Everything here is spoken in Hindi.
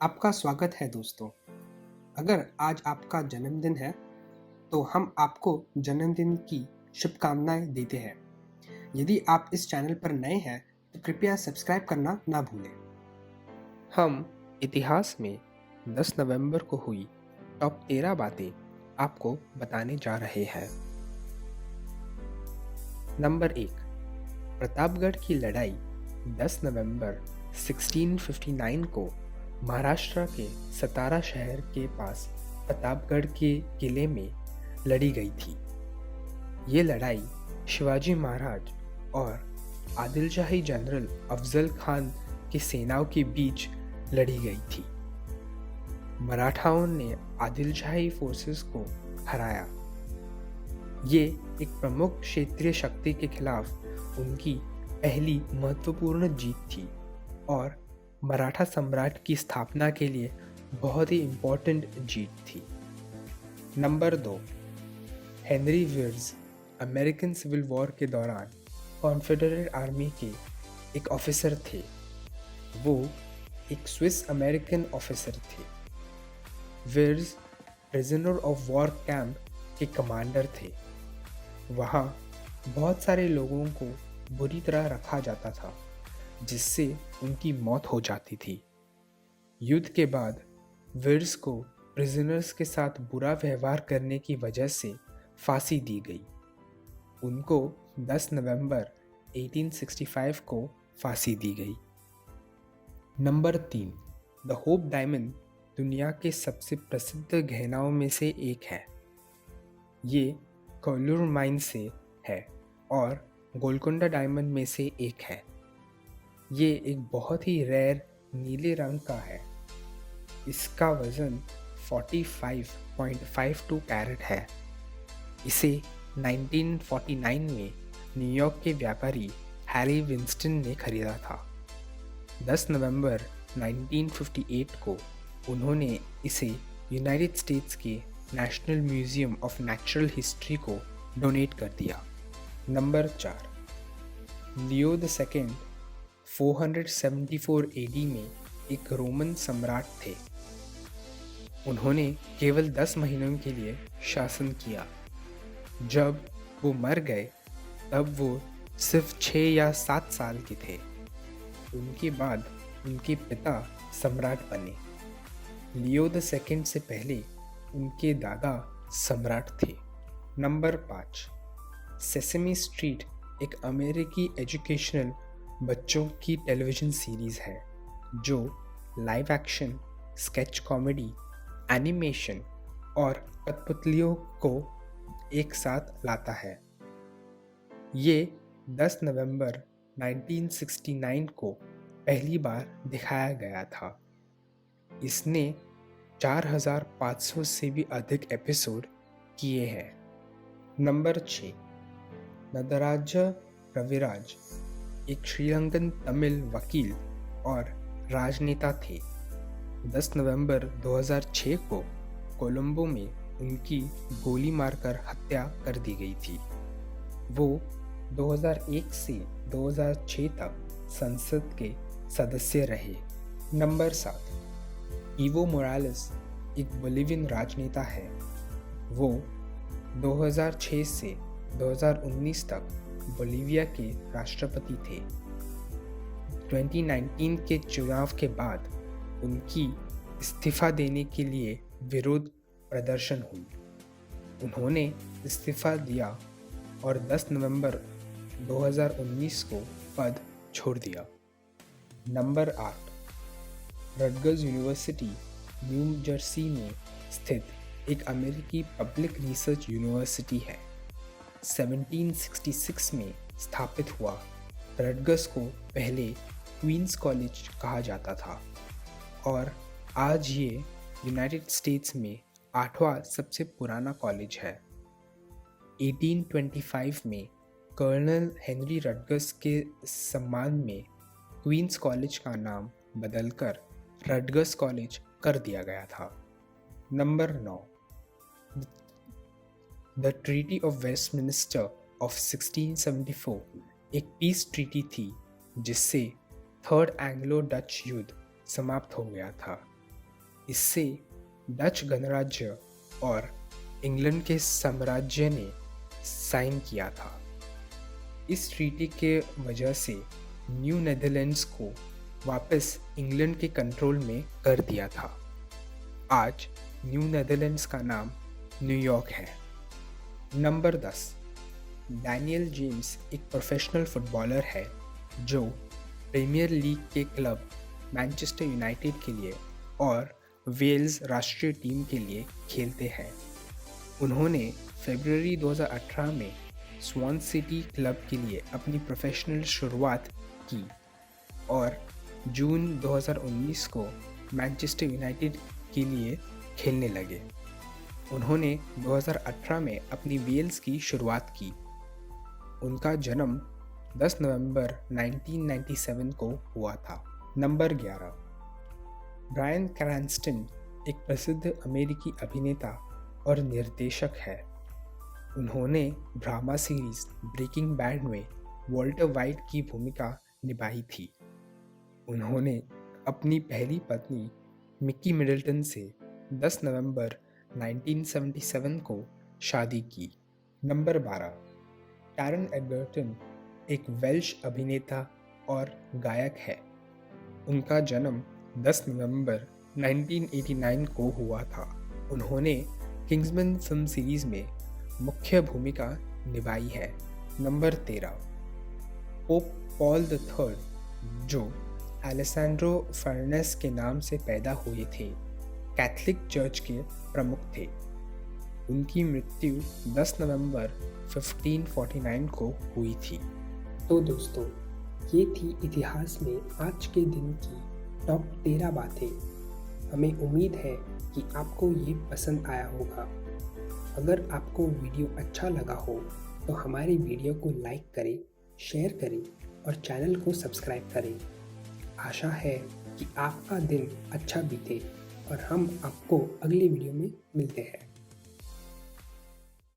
आपका स्वागत है दोस्तों। अगर आज आपका जन्मदिन है तो हम आपको जन्मदिन की शुभकामनाएं देते हैं। यदि आप इस चैनल पर नए हैं तो कृपया सब्सक्राइब करना ना भूलें। हम इतिहास में 10 नवंबर को हुई टॉप 13 बातें आपको बताने जा रहे हैं। नंबर 1, प्रतापगढ़ की लड़ाई 10 नवंबर 1659 को महाराष्ट्र के सतारा शहर के पास प्रतापगढ़ के किले में लड़ी गई थी। ये लड़ाई शिवाजी महाराज और आदिलशाही जनरल अफजल खान की सेनाओं के बीच लड़ी गई थी। मराठाओं ने आदिलशाही फोर्सेस को हराया। ये एक प्रमुख क्षेत्रीय शक्ति के खिलाफ उनकी पहली महत्वपूर्ण जीत थी और मराठा सम्राट की स्थापना के लिए बहुत ही इम्पोर्टेंट जीत थी। Number 2, Henry Wirz American civil war के दौरान कॉन्फेडरेट आर्मी के एक ऑफिसर थे। वो एक स्विस अमेरिकन ऑफिसर थे। विर्ज प्रिजनर ऑफ वॉर कैंप के कमांडर थे। वहाँ बहुत सारे लोगों को बुरी तरह रखा जाता था जिससे उनकी मौत हो जाती थी। युद्ध के बाद विर्ज को प्रिजनर्स के साथ बुरा व्यवहार करने की वजह से फांसी दी गई। उनको 10 नवंबर 1865 को फांसी दी गई। नंबर 3, द होप डायमंड दुनिया के सबसे प्रसिद्ध गहनाओं में से एक है। ये कोल्लूर माइन से है और गोलकोंडा डायमंड में से एक है। ये एक बहुत ही रेयर नीले रंग का है। इसका वज़न 45.52 कैरेट है। इसे 1949 में न्यूयॉर्क के व्यापारी हैरी विंस्टन ने खरीदा था। 10 नवंबर 1958 को उन्होंने इसे यूनाइटेड स्टेट्स के national museum of natural history को डोनेट कर दिया। Number 4, Leo the second 474 AD में एक रोमन सम्राट थे। उन्होंने केवल 10 महीनों के लिए शासन किया। जब वो मर गए तब वो सिर्फ 6 या 7 साल के थे। उनके बाद उनके पिता सम्राट बने। लियो द सेकेंड से पहले उनके दादा सम्राट थे। नंबर 5, सेसेमी स्ट्रीट एक अमेरिकी एजुकेशनल बच्चों की टेलीविज़न सीरीज़ है जो live action, sketch comedy, animation और कठपुतलियों को एक साथ लाता है। ये 10 नवंबर 1969 को पहली बार दिखाया गया था। इसने 4500 से भी अधिक एपिसोड किए हैं। नंबर 6, नदराज रविराज एक श्रीलंकन तमिल वकील और राजनेता थे। 10 नवंबर 2006 को कोलंबो में उनकी गोली मारकर हत्या कर दी गई थी। वो 2001 से 2006 तक संसद के सदस्य रहे। नंबर 7, ईवो मोरालेस एक बोलिवियन राजनेता है। वो 2006 से 2019 तक बोलिविया के राष्ट्रपति थे। 2019 के चुनाव के बाद उनकी इस्तीफा देने के लिए विरोध प्रदर्शन हुई। उन्होंने इस्तीफा दिया और 10 नवंबर 2019 को पद छोड़ दिया। Number 8, Rutgers university new Jersey में स्थित एक अमेरिकी पब्लिक रिसर्च यूनिवर्सिटी है। 1766 में स्थापित हुआ। रटगर्स को पहले क्वींस कॉलेज कहा जाता था और आज ये यूनाइटेड स्टेट्स में 8वां सबसे पुराना कॉलेज है। 1825 में कर्नल हेनरी रटगर्स के सम्मान में क्वींस कॉलेज का नाम बदलकर रटगर्स कॉलेज कर दिया गया था। Number 9, the treaty of Westminster of 1674 एक पीस ट्रीटी थी जिससे थर्ड एंग्लो डच युद्ध समाप्त हो गया था। इससे डच गणराज्य और इंग्लैंड के साम्राज्य ने साइन किया था। इस ट्रीटी के वजह से न्यू नीदरलैंड्स को वापस इंग्लैंड के कंट्रोल में कर दिया था। आज न्यू नीदरलैंड्स का नाम न्यूयॉर्क है। नंबर 10, डैनियल जेम्स एक प्रोफेशनल फुटबॉलर है जो प्रीमियर लीग के क्लब मैनचेस्टर यूनाइटेड के लिए और वेल्स राष्ट्रीय टीम के लिए खेलते हैं। उन्होंने फरवरी 2018 में स्वान सिटी क्लब के लिए अपनी प्रोफेशनल शुरुआत की और जून 2019 को मैनचेस्टर यूनाइटेड के लिए खेलने लगे। उन्होंने 2018 में अपनी वेल्स की शुरुआत की। उनका जन्म 10 नवंबर 1997 को हुआ था। नंबर 11, ब्रायन क्रैनस्टन एक प्रसिद्ध अमेरिकी अभिनेता और निर्देशक है। उन्होंने ड्रामा सीरीज ब्रेकिंग बैड में वॉल्टर वाइट की भूमिका निभाई थी। उन्होंने अपनी पहली पत्नी मिकी मिडल्टन से 10 नवंबर 1977 को शादी की। नंबर 12, टैरन एगर्टन एक वेल्श अभिनेता और गायक है। उनका जन्म 10 नवंबर 1989 को हुआ था। उन्होंने किंग्समैन फिल्म सीरीज में मुख्य भूमिका निभाई है। नंबर 13, पोप पॉल III जो एलेसैंड्रो फर्नेस के नाम से पैदा हुए थे, कैथलिक चर्च के प्रमुख थे। उनकी मृत्यु 10 नवंबर 1549 को हुई थी। तो दोस्तों, ये थी इतिहास में आज के दिन की टॉप 13 बातें। हमें उम्मीद है कि आपको ये पसंद आया होगा। अगर आपको वीडियो अच्छा लगा हो तो हमारी वीडियो को लाइक करें, शेयर करें और चैनल को सब्सक्राइब करें। आशा है कि आपका दिन अच्छा बीते और हम आपको अगली वीडियो में मिलते हैं।